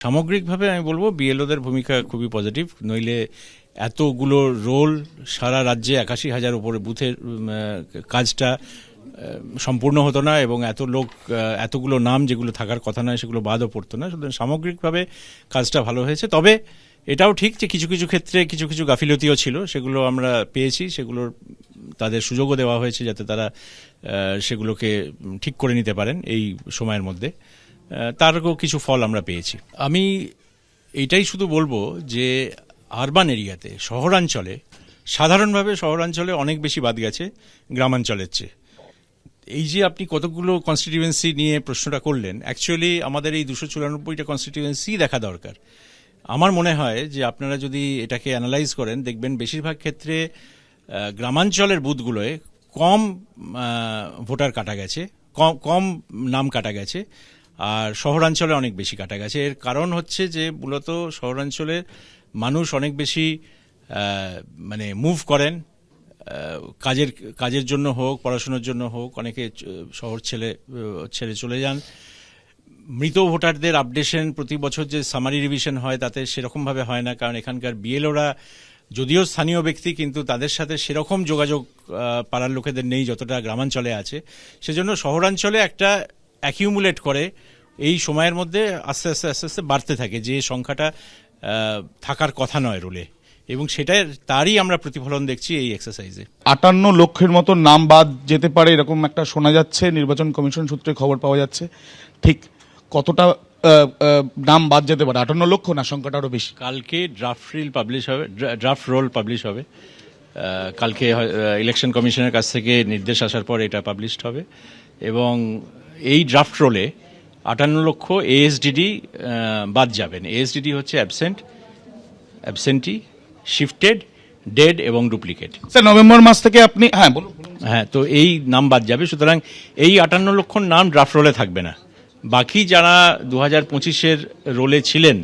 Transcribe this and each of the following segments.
সামগ্রিকভাবে আমি বলবো বিএলওদের ভূমিকা খুবই পজিটিভ, নইলে এতগুলো রোল সারা রাজ্যে ৮১,০০০ উপরে বুথের কাজটা সম্পূর্ণ হতো না, এবং এত লোক এতগুলো নাম যেগুলো থাকার কথা নয় সেগুলো বাদও পড়তো না। সুতরাং সামগ্রিকভাবে কাজটা ভালো হয়েছে। তবে এটাও ঠিক যে কিছু কিছু ক্ষেত্রে কিছু কিছু গাফিলতিও ছিল, সেগুলো আমরা পেয়েছি, সেগুলোর তাদের সুযোগও দেওয়া হয়েছে যাতে তারা সেগুলোকে ঠিক করে নিতে পারেন এই সময়ের মধ্যে। তারও কিছু ফল আমরা পেয়েছি। আমি এইটাই শুধু বলবো যে আরবান এরিয়াতে, শহরাঞ্চলে, সাধারণভাবে শহরাঞ্চলে অনেক বেশি বাদ গেছে গ্রামাঞ্চলের চেয়ে। এই যে আপনি কতগুলো কনস্টিটিউয়েন্সি নিয়ে প্রশ্নটা করলেন, অ্যাকচুয়ালি আমাদের এই 294টা কনস্টিটিউয়েন্সি দেখা দরকার। আমার মনে হয় যে আপনারা যদি এটাকে অ্যানালাইজ করেন দেখবেন বেশিরভাগ ক্ষেত্রে গ্রামাঞ্চলের বুথগুলোয় কম ভোটার কাটা গেছে, কম নাম কাটা গেছে, আর শহরাঞ্চলে অনেক বেশি কাটা গেছে। এর কারণ হচ্ছে যে মূলত শহরাঞ্চলের মানুষ অনেক বেশি মানে মুভ করেন, কাজের জন্য হোক, পড়াশোনার জন্য হোক, অনেকে শহর ছেড়ে চলে যান। মৃত ভোটারদের আপডেশন প্রতি বছর যে সামারি রিভিশন হয় তাতে সেরকমভাবে হয় না, কারণ এখানকার বিএলওরা যদিও স্থানীয় ব্যক্তি কিন্তু তাদের সাথে সেরকম যোগাযোগ পাড়ার লোকেদের নেই যতটা গ্রামাঞ্চলে আছে। সেজন্য শহরাঞ্চলে একটা অ্যাকিউমুলেট করে এই সময়ের মধ্যে আস্তে আস্তে আস্তে আস্তে বাড়তে থাকে, যে সংখ্যাটা থাকার কথা নয় রোলে, এবং তারই আমরা প্রতিফলন দেখছি এই এক্সারসাইজে। 58 লক্ষের মতো নাম বাদ যেতে পারে এরকম একটা শোনা যাচ্ছে, নির্বাচন কমিশন সূত্রে খবর পাওয়া যাচ্ছে। ঠিক কতটা নাম বাদ যেতে পারে? 58 লক্ষ না সংখ্যাটা আরো বেশি? কালকে ড্রাফট রোল পাবলিশ হবে। কালকে ইলেকশন কমিশনের কাছ থেকে নির্দেশ আসার পর এটা পাবলিশড হবে, এবং এই ড্রাফট রোলে 58 লক্ষ এএসডিডি বাদ যাবেন। এএসডিডি হচ্ছে অ্যাবসেন্টি, শিফটেড, ডেড এবং ডুপ্লিকেট। স্যার নভেম্বর মাস থেকে আপনি বলুন। তো এই নাম বাদ যাবে। সুতরাং এই 58 লক্ষ নাম ড্রাফট রোলে থাকবে না। বাকি যারা 2025-এর রোলে ছিলেন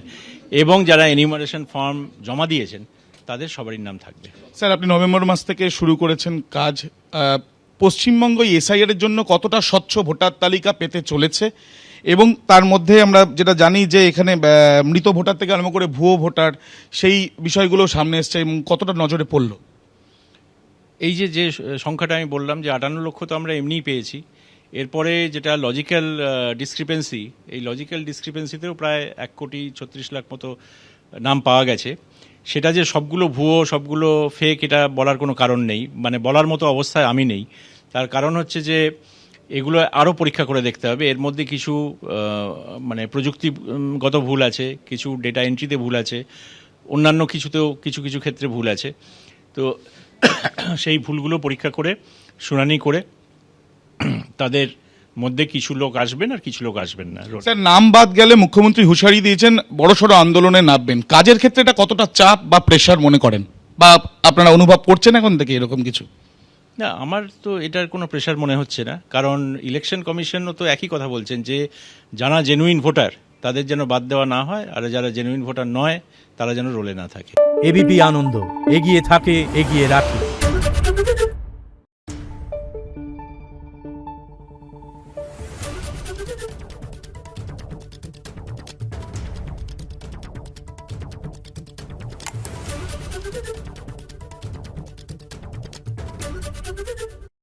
এবং যারা এনিউমারেশন ফর্ম জমা দিয়েছেন তাদের সবারই নাম থাকবে। স্যার আপনি নভেম্বর মাস থেকে শুরু করেছেন কাজ। পশ্চিমবঙ্গ এসআইআর এর জন্য কতটা স্বচ্ছ ভোটার তালিকা পেতে চলেছে, এবং তার মধ্যে আমরা যেটা জানি যে এখানে মৃত ভোটার থেকে আরম্ভ করে ভুয়ো ভোটার, সেই বিষয়গুলো সামনে এসছে, এবং কতটা নজরে পড়ল? এই যে সংখ্যাটা আমি বললাম যে 58 লক্ষ তো আমরা এমনিই পেয়েছি। এরপরে যেটা লজিক্যাল ডিসক্রিপেন্সি, এই লজিক্যাল ডিসক্রিপেন্সিতেও প্রায় 1,36,00,000 মতো নাম পাওয়া গেছে। সেটা যে সবগুলো ভুয়ো, সবগুলো ফেক, এটা বলার কোনো কারণ নেই, মানে বলার মতো অবস্থায় আমি নেই। তার কারণ হচ্ছে যে এগুলো আরও পরীক্ষা করে দেখতে হবে। এর মধ্যে কিছু মানে প্রযুক্তিগত ভুল আছে, কিছু ডেটা এন্ট্রিতে ভুল আছে, অন্যান্য কিছুতেও কিছু কিছু ক্ষেত্রে ভুল আছে। তো সেই ভুলগুলো পরীক্ষা করে শুনানি করে তাদের মধ্যে কিছু লোক আসবেন আর কিছু লোক আসবেন না। স্যার নাম বাদ গেলে মুখ্যমন্ত্রী হুঁশিয়ারি দিয়েছেন বড়সড় আন্দোলনে নামবেন। কাজের ক্ষেত্রে এটা কতটা চাপ বা প্রেশার মনে করেন, বা আপনারা অনুভব করছেন এখন থেকে এরকম কিছু? না, আমার তো এটার কোনো প্রেশার মনে হচ্ছে না, কারণ ইলেকশন কমিশনও তো একই কথা বলছেন যে যারা জেনুইন ভোটার তাদের যেন বাদ দেওয়া না হয়, আর যারা জেনুইন ভোটার নয় তারা যেন রোলে না থাকে। এবিপি আনন্দ, এগিয়ে থাকে, এগিয়ে রাখে।